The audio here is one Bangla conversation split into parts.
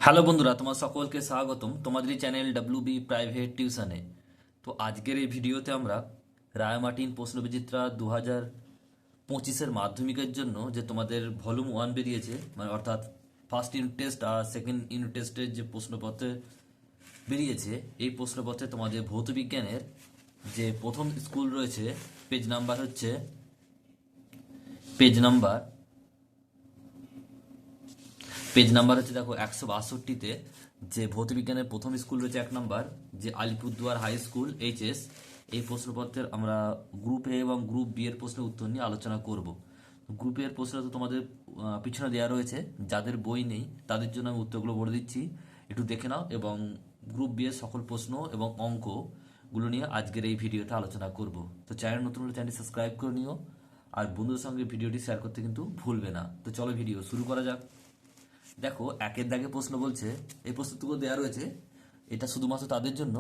হ্যালো বন্ধুরা, তোমার সকলকে স্বাগতম তোমাদের চ্যানেল ডাব্লিউবি প্রাইভেট টিউশনে। তো আজকের এই ভিডিওতে আমরা রায় মার্টিন প্রশ্নবিচিত্রা 2025-এর মাধ্যমিকের জন্য যে তোমাদের ভলিউম 1 বেরিয়েছে, মানে অর্থাৎ ফার্স্ট ইউনিট টেস্ট আর সেকেন্ড ইউনিট টেস্টের যে প্রশ্নপত্র বেরিয়েছে, এই প্রশ্নপত্রে তোমাদের ভৌতবিজ্ঞানের যে প্রথম স্কুল রয়েছে, পেজ নাম্বার হচ্ছে দেখো 162-তে যে ভৌতবিজ্ঞানের প্রথম স্কুল রয়েছে 1 নম্বর, যে আলিপুরদুয়ার হাই স্কুল এইচএস। এই প্রশ্নপত্রের আমরা গ্রুপ এ এবং গ্রুপ বি এর প্রশ্নের উত্তর নিয়ে আলোচনা করব। গ্রুপ এ এর প্রশ্ন তো তোমাদের পিছনে দেওয়া রয়েছে, যাদের বই নেই তাদের জন্য আমি উত্তরগুলো বলে দিচ্ছি, একটু দেখে নাও। এবং গ্রুপ বি এর সকল প্রশ্ন এবং অঙ্কগুলো নিয়ে আজকের এই ভিডিওতে আলোচনা করব। তো চ্যানেল নতুন হলে চ্যানেলটি সাবস্ক্রাইব করে নিও, আর বন্ধুদের সঙ্গে ভিডিওটি শেয়ার করতে কিন্তু ভুলবে না। তো চলো ভিডিও শুরু করা যাক। দেখো, একের দাগে প্রশ্ন বলছে, এই প্রশ্নটুকু দেওয়া রয়েছে, এটা শুধুমাত্র তাদের জন্য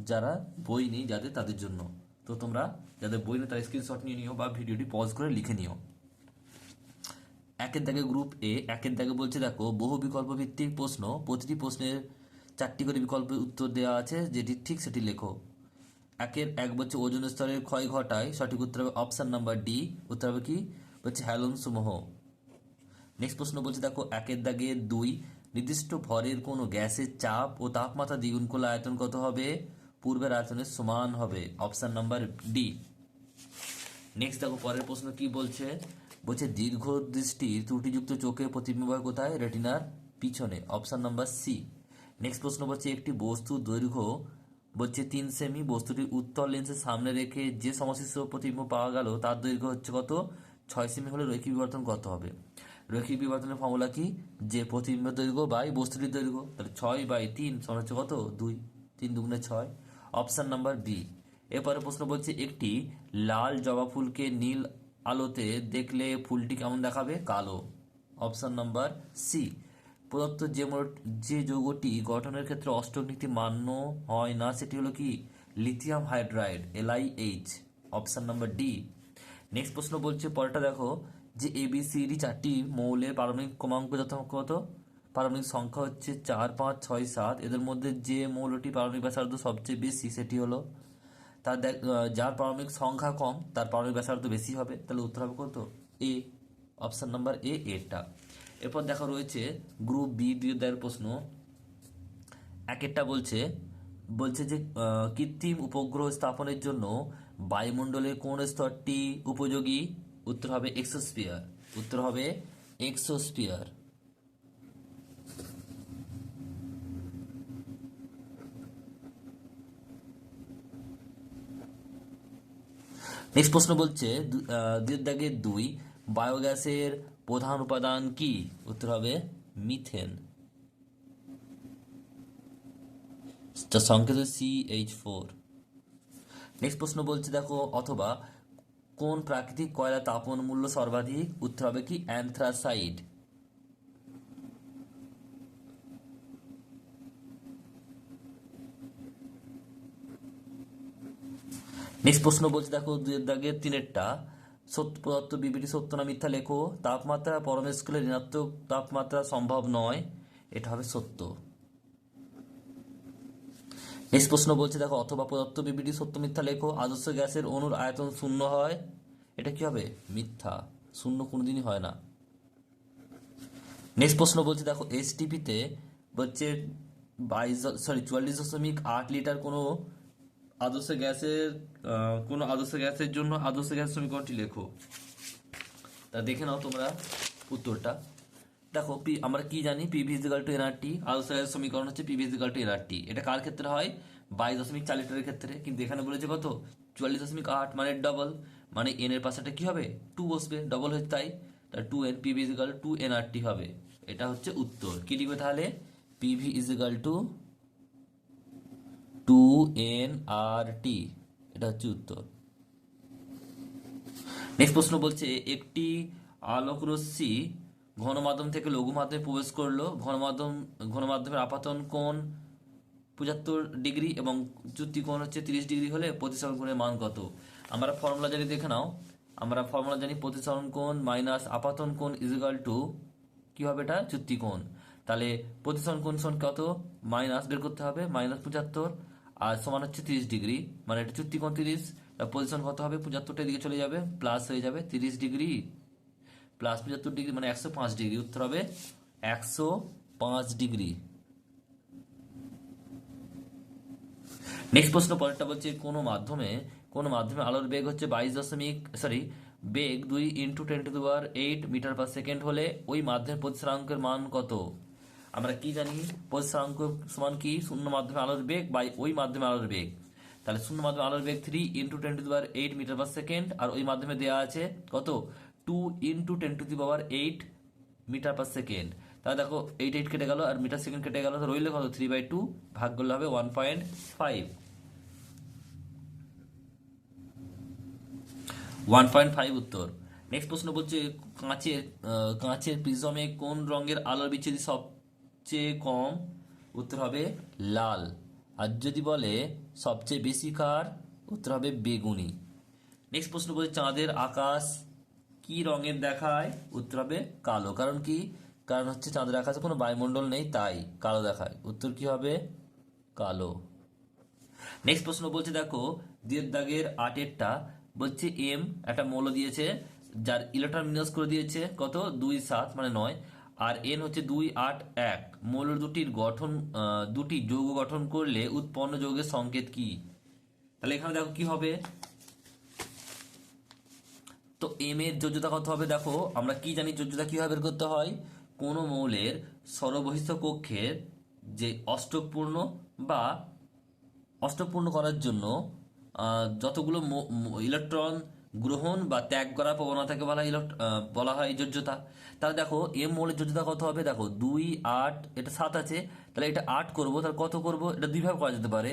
যারা বই নেই, তাদের জন্য। তো তোমরা যাদের বই নেই তারা স্ক্রিনশট নিয়ে নিও বা ভিডিওটি পজ করে লিখে নিও। একের দাগে গ্রুপ এ, একের দাগে বলছে দেখো, বহু বিকল্প ভিত্তিক প্রশ্ন, প্রতিটি প্রশ্নের 4টি করে বিকল্পের উত্তর দেওয়া আছে, যেটি ঠিক সেটি লেখো। একের এক বলছে ওজোন স্তরের ক্ষয় ঘটায়, সঠিক উত্তর হবে অপশন নাম্বার ডি। উত্তর হবে কি? বলছে হ্যালোন সমূহ। নেক্সট প্রশ্ন বলছে দেখো, একের দাগে 2, নির্দিষ্ট ভরের কোনো গ্যাসের চাপ ও তাপমাত্রা দ্বিগুণ করলে আয়তন কত হবে? পূর্বের আয়তনের সমান হবে। Option number D. নেক্সট দেখো পরের প্রশ্ন কি বলছে, বলছে দীর্ঘ দৃষ্টির ত্রুটিযুক্ত চোখের প্রতিবিম্ব হয় কোথায়? রেটিনার পিছনে। Option number C. নেক্সট প্রশ্ন বলছে একটি বস্তুর দৈর্ঘ্য বলছে 3 সেমি, বস্তুটির উত্তল লেন্সের সামনে রেখে যে সমশিষ্ট প্রতিবিম্ব পাওয়া গেল তার দৈর্ঘ্য হচ্ছে কত? 6 সেমি হলে রৈখিক বিবর্তন কত হবে? রৈখিক বিবর্তনের ফর্মুলা কি? যে প্রতিবিম্বের দৈর্ঘ্য বাই বস্তুটির দৈর্ঘ্য, তাহলে 6/3 সমান হচ্ছে কত? 2। 3 দুগুণে 6। Option number B. এরপরে প্রশ্ন বলছে একটি লাল জবা ফুলকে নীল আলোতে দেখলে ফুলটি কেমন দেখাবে? কালো। Option number C. প্রদত্ত যে যৌগটি গঠনের ক্ষেত্রে অষ্টক নীতি মান্য হয় না সেটি হলো কি? Lithium hydride, LiH। Option number D. Next প্রশ্ন বলছে পরেরটা দেখো, যে ABCD 4টি মৌলের পারমাণবিক ক্রমাঙ্ক যথাক্রমে কত? পারমাণবিক সংখ্যা হচ্ছে 4, 5, 6, 7। এদের মধ্যে যে মৌলটি পারমাণবিক ব্যাসার্ধ সবচেয়ে বেশি সেটি হলো, তার যার পারমাণবিক সংখ্যা কম তার পারমাণবিক ব্যাসার্ধ বেশি হবে। তাহলে উত্তর হবে কত? এ। অপশন নাম্বার এ, এটা। এরপর দেখা রয়েছে গ্রুপ বি দ্বিতীয় প্রশ্ন। একেরটা বলছে বলছে যে কৃত্রিম উপগ্রহ স্থাপনের জন্য বায়ুমণ্ডলের কোন স্তরটি উপযোগী? উত্তর হবে এক্সোস্ফিয়ার। উত্তর হবে এক্সোস্ফিয়ার। নেক্সট প্রশ্ন বলছে দুই দাগে 2, বায়োগ্যাসের প্রধান উপাদান কি? উত্তর হবে মিথেন, যার সংকেত CH4। নেক্সট প্রশ্ন বলছে দেখো, অথবা কোন প্রাকৃতিক কয়লা তাপন মূল্য সর্বাধিক? উত্তর হবে কি? অ্যান্থ্রাসাইড। নেক্সট প্রশ্ন বলছে দেখো 2-3, প্রদত্ত বিবৃতি সত্য না মিথ্যা লেখো। তাপমাত্রা পরম স্কেলে ঋণাত্মক তাপমাত্রা সম্ভব নয়, এটা হবে সত্য। নেক্সট প্রশ্ন বলছে দেখো, অথবা প্রদত্ত বিবৃতি সত্য মিথ্যা লেখো। আদর্শ গ্যাসের অণুর আয়তন 0 হয়, এটা কি হবে? মিথ্যা, 0 কোনোদিনই হয় না। নেক্সট প্রশ্ন বলছে দেখো, STP-তে বলছে 44.8 লিটার কোনো আদর্শ গ্যাসের জন্য আদর্শ গ্যাস সমীকরণটি লেখো। তা দেখে নাও তোমরা উত্তরটা। দেখো আমরা কি জানি? PV=nRT। আদর্শ গ্যাসের সমীকরণ হচ্ছে PV=nRT। এটা কার ক্ষেত্রে হয়? 22.4 লিটারের ক্ষেত্রে। কিন্তু এখানে বলেছে কত? 44.8, মানে ডবল, মানে n এর পাশে কি হবে? 2 বসবে, ডবল হচ্ছে তাই 2n। PV=2nRT হবে। এটা হচ্ছে উত্তর। কি লিখবে তাহলে? PV=2nRT, এটা হচ্ছে উত্তর। নেক্সট প্রশ্ন বলছে একটি আলোকরশ্মি ঘনমাধ্যম থেকে লঘু মাধ্যমে প্রবেশ করলো। ঘনমাধ্যমের আপাতন কোণ 75 ডিগ্রি এবং চ্যুতি কোণ হচ্ছে 30 ডিগ্রি হলে প্রতিসরণ কোণের মান কত? আমরা ফর্মুলা জানি, দেখে নাও। আমরা ফর্মুলা জানি, প্রতিসরণ কোণ মাইনাস আপাতন কোণ ইজিক্যাল টু কি হবে? এটা চ্যুতি কোণ। তাহলে প্রতিসরণ কোণ সমান কত, মাইনাস বের করতে হবে, -75, আর সমান হচ্ছে 30°, মানে এটা চুক্তি কোণ 30, পজিশন কত হবে, 75টা দিকে চলে যাবে, প্লাস হয়ে যাবে 30°, প্লাস 75°, মানে 105°। উত্তর হবে 105°। নেক্সট প্রশ্ন পরেরটা বলছে কোনো মাধ্যমে আলোর বেগ হচ্ছে 22 বেগ 2 × 10⁸ হলে ওই মাধ্যমের প্রতিসরাঙ্কের মান কত? আমরা কি জানি, প্রতিসরাঙ্ক সমান কি, শূন্য মাধ্যমে আলোর বেগ বাই ওই মাধ্যমে আলোর বেগ। তাহলে শূন্য মাধ্যমে আলোর বেগ 3 × 10⁸ আর ওই মাধ্যমে দেওয়া আছে কত, 2 × 10⁸ মিটার/সেকেন্ড। তাহলে দেখো 8 কেটে গেল আর মিটার সেকেন্ড কেটে গেল, তো রইলে কত, 3/2, ভাগ করলে হবে 1.5। 1.5 উত্তর। নেক্সট প্রশ্ন বলছে কাঁচের প্রিজমে কোন রঙের আলোর বিচ্যুতি সবচেয়ে কম? উত্তর হবে লাল। আর যদি বলে সবচেয়ে বেশি কার, উত্তর হবে বেগুনি। নেক্সট প্রশ্ন বলছে চাঁদের আকাশ কি রঙের দেখায়? উত্তর হবে কালো। কারণ কি, কারণ হচ্ছে চাঁদের আকাশে কোনো বায়ুমণ্ডল নেই, তাই কালো দেখায়। উত্তর কি হবে, কালো। নেক্সট প্রশ্ন বলছে দেখো, দুইয়ের দাগের 8-এরটা বলছে এম একটা মৌল দিয়েছে, যার ইলেকট্রন বিন্যাস করে দিয়েছে কত, 2, 7, মানে 9, আর এন হচ্ছে 2, 8, 1। মৌল দুটি যৌগ গঠন করলে উৎপন্ন যৌগের সংকেত কি? তাহলে এখানে দেখো কি হবে, তো এম এর যোজ্যতা কত হবে? দেখো আমরা কি জানি যোজ্যতা কিভাবে বের করতে হয়, কোনো মৌলের সরবহিষ্ঠ কক্ষের যে অষ্টকপূর্ণ করার জন্য যতগুলো ইলেকট্রন গ্রহণ বা ত্যাগ করার প্রবণতাকে বলা হয় যোজ্যতা। তাহলে দেখো এম মৌলের যোজ্যতা কত হবে, দেখো 2, 8, এটা 7 আছে, তাহলে এটা 8 করবো, তাহলে কত করব, এটা দুইভাবে করা যেতে পারে,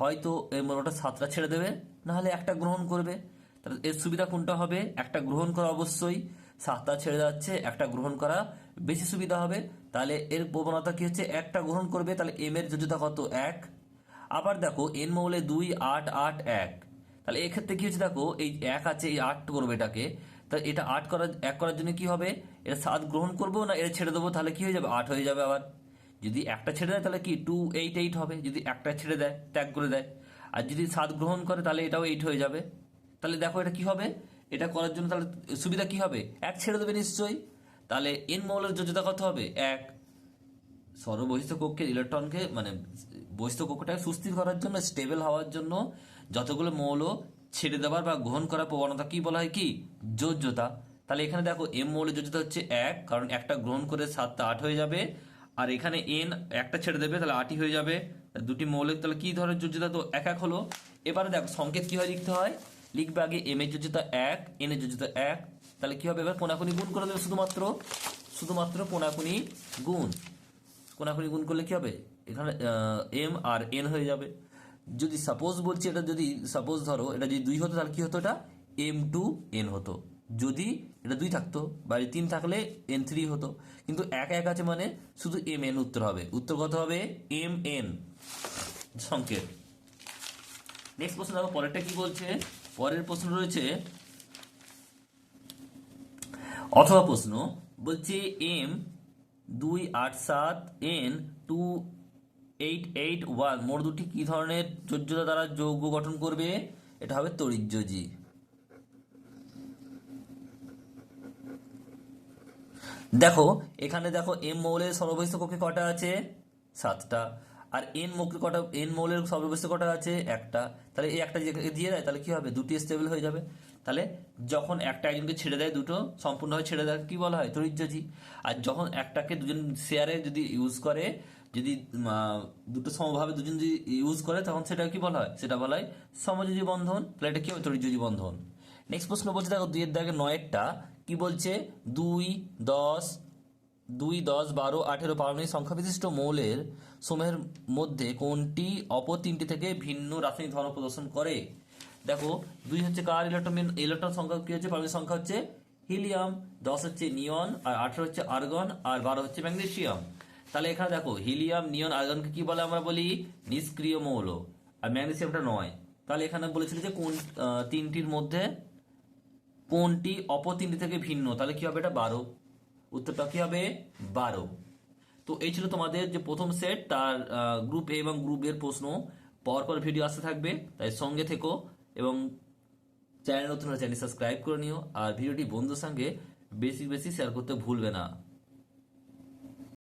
হয়তো এই মৌলটা 7টা ছেড়ে দেবে, নাহলে একটা গ্রহণ করবে। তাহলে এর সুবিধা কোনটা হবে, একটা গ্রহণ করা অবশ্যই, 7টা ছেড়ে যাচ্ছে, একটা গ্রহণ করা বেশি সুবিধা হবে। তাহলে এর প্রবণতা কি হচ্ছে, একটা গ্রহণ করবে, তাহলে এম এর যোজ্যতা কত, 1। আবার দেখো এন মৌলে 2, 8, 8, 1, তাহলে এক্ষেত্রে কি হচ্ছে, দেখো এই 1 আছে, এই 8 করবে এটাকে, তাহলে এটা 1 করার জন্য কি হবে, এটা 7 গ্রহণ করবো না এটা ছেড়ে দেবো, তাহলে কি হয়ে যাবে, 8 হয়ে যাবে। আবার যদি একটা ছেড়ে দেয় তাহলে কি 2, 8, 8 হবে, যদি একটা ছেড়ে দেয়, ত্যাগ করে দেয়, আর যদি 7 গ্রহণ করে তাহলে এটাও 8 হয়ে যাবে। তাহলে দেখো এটা কি হবে, এটা করার জন্য তাহলে সুবিধা কি হবে, 1 ছেড়ে দেবে নিশ্চয়ই। তাহলে এন মৌলের যোজ্যতা কত হবে, 1। সর্ববহিষ্ঠ কক্ষের ইলেকট্রনকে, মানে বহিষ্ঠ কক্ষটাকে সুস্থির করার জন্য, স্টেবল হওয়ার জন্য যতগুলো মৌল ছেড়ে দেওয়ার বা গ্রহণ করার প্রবণতা কি বলা হয়, কি যোজ্যতা। তাহলে এখানে দেখো এম মৌলের যোজ্যতা হচ্ছে 1, কারণ একটা গ্রহণ করে 7টা 8 হয়ে যাবে, আর এখানে এন একটা ছেড়ে দেবে, তাহলে 8ই হয়ে যাবে। দুটি মৌলের তাহলে কি ধরনের যোজ্যতা, তো 1 1 হলো। এবারে দেখো সংকেত কিভাবে লিখতে হয়, লিখবে আগে এম এর যোজ্যতা 1, এন এর যোজ্যতা 1, তাহলে কি হবে, এবার কোনাকুনি গুণ করে দেবে, শুধুমাত্র কোনাকুনি গুণ করলে কি হবে, এখানে এম আর এন হয়ে যাবে। যদি সাপোজ বলছি, এটা যদি সাপোজ ধরো এটা যদি 2 হতো, তাহলে কি হতো, এটা M2N হতো। যদি এটা 2 থাকতো, বাইরে 3 থাকলে N3 হতো, কিন্তু 1 1 আছে মানে শুধু MN উত্তর হবে। উত্তর কত হবে, MN সংকেত। নেক্সট প্রশ্ন দেখো, পরেরটা কি বলছে, পরের প্রশ্ন রয়েছে অথবা প্রশ্ন বলছে M287N2881 মোট দুটি কি ধরনের যোজ্যতা দ্বারা যৌগ গঠন করবে? এটা হবে তড়িৎযোজী। দেখো এখানে দেখো এম মৌলের সর্ববহিষ্ঠ কক্ষে কটা আছে, 7টা, আর এন মৌলের সর্ববহিষ্ঠ কটা আছে, একটা। তাহলে এই একটা দিয়ে দেয়, তাহলে কি হবে, দুটি স্টেবল হয়ে যাবে। তাহলে যখন একটা একজনকে ছেড়ে দেয়, দুটো সম্পূর্ণভাবে ছেড়ে দেয়, কি বলা হয়, তড়িৎযোজী। আর যখন একটাকে দুজন শেয়ারে যদি ইউজ করে, যদি দুটো সমভাবে দুজন যদি ইউজ করে, তখন সেটা কি বলা হয়, সেটা বলা হয় সমযোজী বন্ধন। তাহলে এটা কি হবে, তড়িৎযোজী বন্ধন। নেক্সট প্রশ্ন বলছে দেখো, 2-এর দাগে 9-এরটা কি বলছে, 2, 10, 12, 18 পারমাণবিক সংখ্যা বিশিষ্ট মৌলের সমূহের মধ্যে কোনটি অপর তিনটি থেকে ভিন্ন রাসায়নিক ধর্ম প্রদর্শন করে? দেখো 2 হচ্ছে কার ইলেকট্রন সংখ্যা কি হচ্ছে, পারমাণবিক সংখ্যা হচ্ছে হিলিয়াম, 10 হচ্ছে নিয়ন, আর 18 হচ্ছে আর্গন, আর 12 হচ্ছে ম্যাগনেসিয়াম। তাহলে এখানে দেখো হিলিয়াম, নিয়ন, আর্গনকে কি বলে, আমরা বলি নিষ্ক্রিয় মৌল, আর ম্যাগনেসিয়ামটা নয়। তাহলে এখানে বলেছিল যে কোন তিনটির মধ্যে কোনটি অপর তিনটি থেকে ভিন্ন, তাহলে কি হবে, এটা 12। উত্তরটা কি হবে, 12। তো এই ছিল তোমাদের যে প্রথম সেট, তার গ্রুপ এ এবং গ্রুপ এর প্রশ্ন। পর ভিডিও আসতে থাকবে, তাই সঙ্গে থেকো এবং চ্যানেল নতুন হলে চ্যানেল সাবস্ক্রাইব করে নিও, আর ভিডিওটি বন্ধুর সঙ্গে বেশি বেশি শেয়ার করতে ভুলবে না।